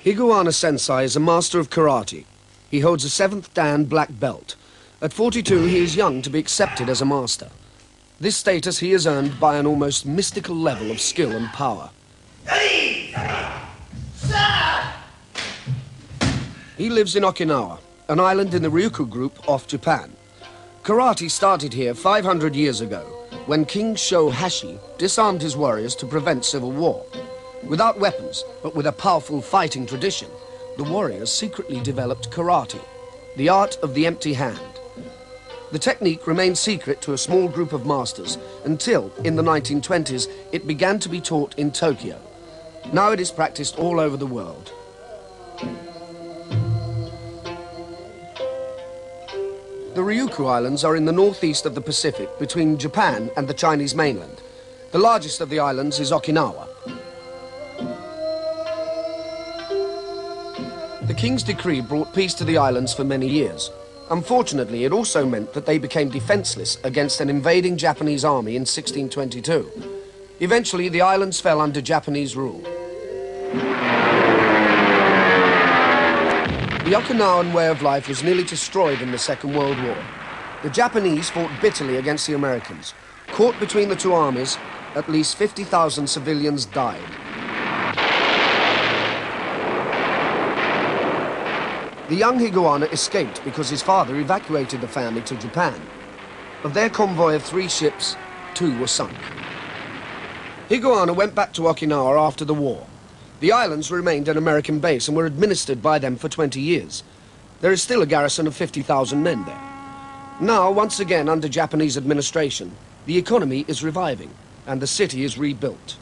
Higuana Sensei is a master of karate. He holds a 7th Dan black belt. At 42, he is young to be accepted as a master. This status he has earned by an almost mystical level of skill and power. He lives in Okinawa, an island in the Ryukyu group off Japan. Karate started here 500 years ago, when King Shohashi disarmed his warriors to prevent civil war. Without weapons, but with a powerful fighting tradition, the warriors secretly developed karate, the art of the empty hand. The technique remained secret to a small group of masters until, in the 1920s, it began to be taught in Tokyo. Now it is practiced all over the world. The Ryukyu Islands are in the northeast of the Pacific, between Japan and the Chinese mainland. The largest of the islands is Okinawa. The King's decree brought peace to the islands for many years. Unfortunately, it also meant that they became defenseless against an invading Japanese army in 1622. Eventually, the islands fell under Japanese rule. The Okinawan way of life was nearly destroyed in the Second World War. The Japanese fought bitterly against the Americans. Caught between the two armies, at least 50,000 civilians died. The young Higuana escaped because his father evacuated the family to Japan. Of their convoy of 3 ships, 2 were sunk. Higuana went back to Okinawa after the war. The islands remained an American base and were administered by them for 20 years. There is still a garrison of 50,000 men there. Now, once again under Japanese administration, the economy is reviving and the city is rebuilt.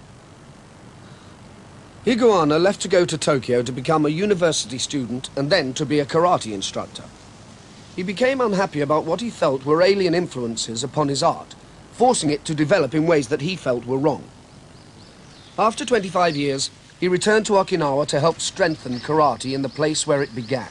Higuana left to go to Tokyo to become a university student and then to be a karate instructor. He became unhappy about what he felt were alien influences upon his art, forcing it to develop in ways that he felt were wrong. After 25 years, he returned to Okinawa to help strengthen karate in the place where it began.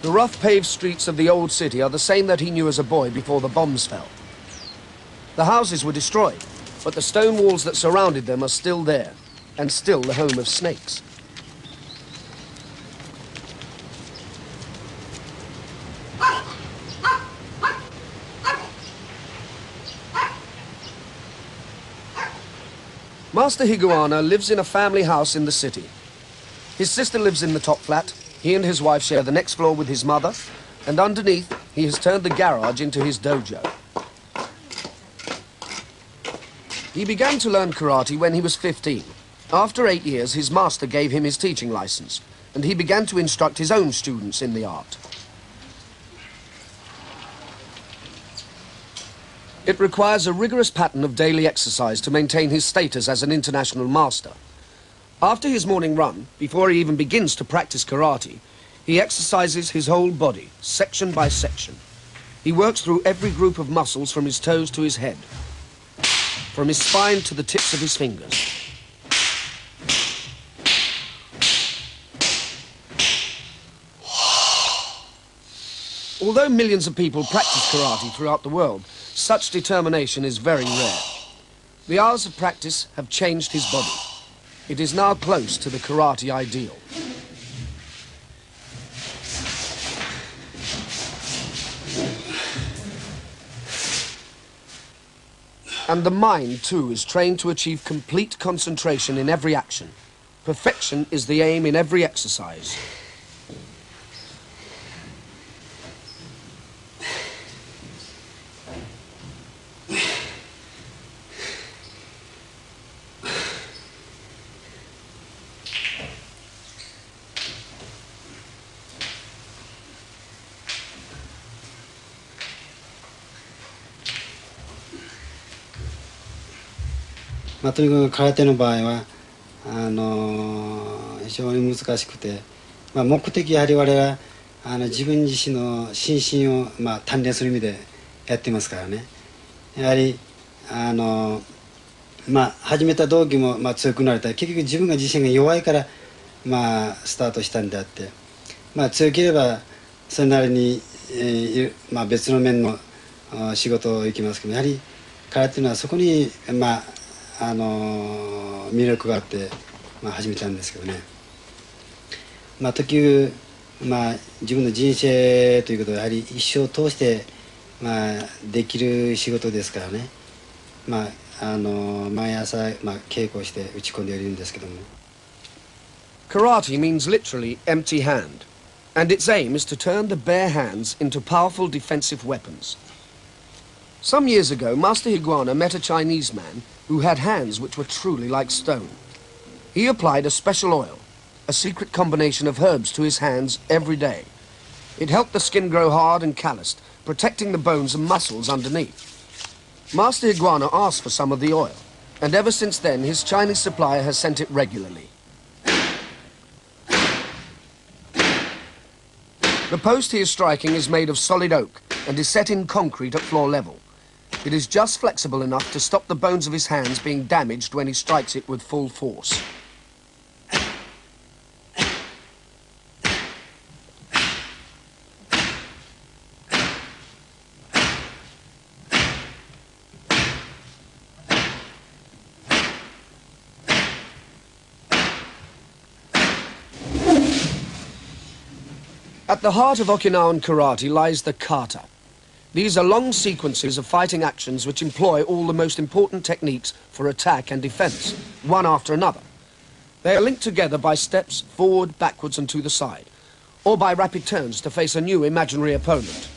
The rough paved streets of the old city are the same that he knew as a boy before the bombs fell. The houses were destroyed, but the stone walls that surrounded them are still there, and still the home of snakes. Master Higuana lives in a family house in the city. His sister lives in the top flat. He and his wife share the next floor with his mother, and underneath, he has turned the garage into his dojo. He began to learn karate when he was 15. After 8 years, his master gave him his teaching license, and he began to instruct his own students in the art. It requires a rigorous pattern of daily exercise to maintain his status as an international master. After his morning run, before he even begins to practice karate, he exercises his whole body, section by section. He works through every group of muscles from his toes to his head, from his spine to the tips of his fingers. Although millions of people practice karate throughout the world, such determination is very rare. The hours of practice have changed his body. It is now close to the karate ideal. And the mind, too, is trained to achieve complete concentration in every action. Perfection is the aim in every exercise. とにかく空手の場合は非常に難しくて、目的やはり我々は自分自身の心身を鍛錬する意味でやってますからね。やはり始めた動機も強くなれたら結局自分が自身が弱いからスタートしたんであって、強ければそれなりに、別の面の仕事を行きますけど、やはり空手というのはそこに、魅力があって、始めたんですけどね。時々、自分の人生ということはやはり一生を通して、できる仕事ですからね。毎朝、稽古をして打ち込んでいるんですけども。Karate means literally empty hand, and its aim is to turn the bare hands into powerful defensive weapons. Some years ago, Master Higuana met a Chinese man who had hands which were truly like stone. He applied a special oil, a secret combination of herbs, to his hands every day. It helped the skin grow hard and calloused, protecting the bones and muscles underneath. Master Higuana asked for some of the oil, and ever since then his Chinese supplier has sent it regularly. The post he is striking is made of solid oak and is set in concrete at floor level. It is just flexible enough to stop the bones of his hands being damaged when he strikes it with full force. At the heart of Okinawan karate lies the kata. These are long sequences of fighting actions which employ all the most important techniques for attack and defense, one after another. They are linked together by steps forward, backwards and to the side, or by rapid turns to face a new imaginary opponent.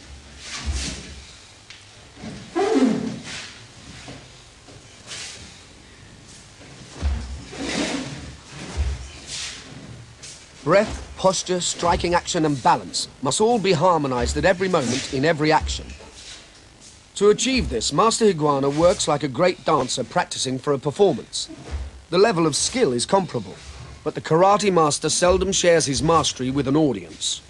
Breath, posture, striking action and balance must all be harmonized at every moment in every action. To achieve this, Master Higuana works like a great dancer practicing for a performance. The level of skill is comparable, but the karate master seldom shares his mastery with an audience.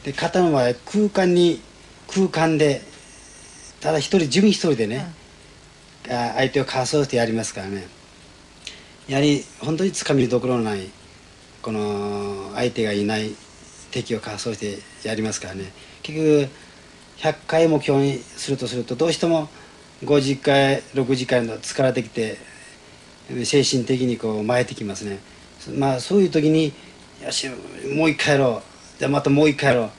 The kataの場合、空間でただ自分一人でね、相手をかわそうしてやりますからね。やはり本当につかみどころのないこの相手がいない敵をかわそうしてやりますからね。結局100回目標にするとどうしても50回60回の疲れてきて精神的にこう参ってきますね。そういう時によしもう一回やろう、じゃあまたもう一回やろう、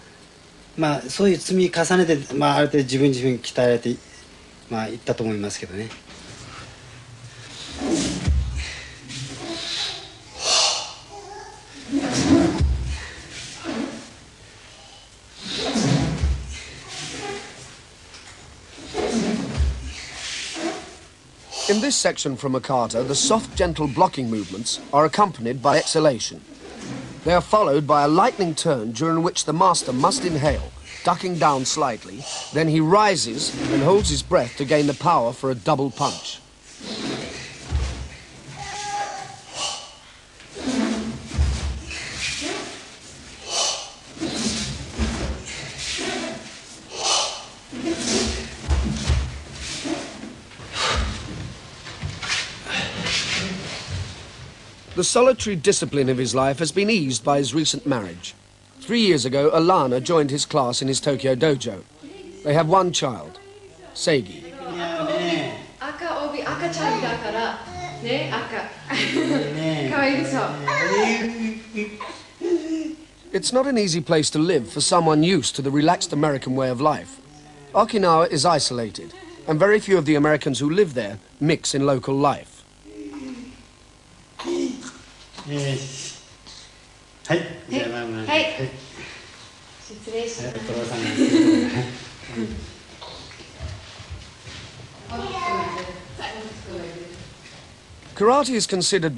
そういう積み重ねて、ある程度自分鍛えられていったと思いますけどね。In this section from a kata, the soft, gentle blocking movements are accompanied by exhalation. They are followed by a lightning turn during which the master must inhale, ducking down slightly, then he rises and holds his breath to gain the power for a double punch. The solitary discipline of his life has been eased by his recent marriage. 3 years ago, Alana joined his class in his Tokyo dojo. They have one child, Seigi. It's not an easy place to live for someone used to the relaxed American way of life. Okinawa is isolated, and very few of the Americans who live there mix in local life. はい。じゃあはい。失礼します。Karate is considered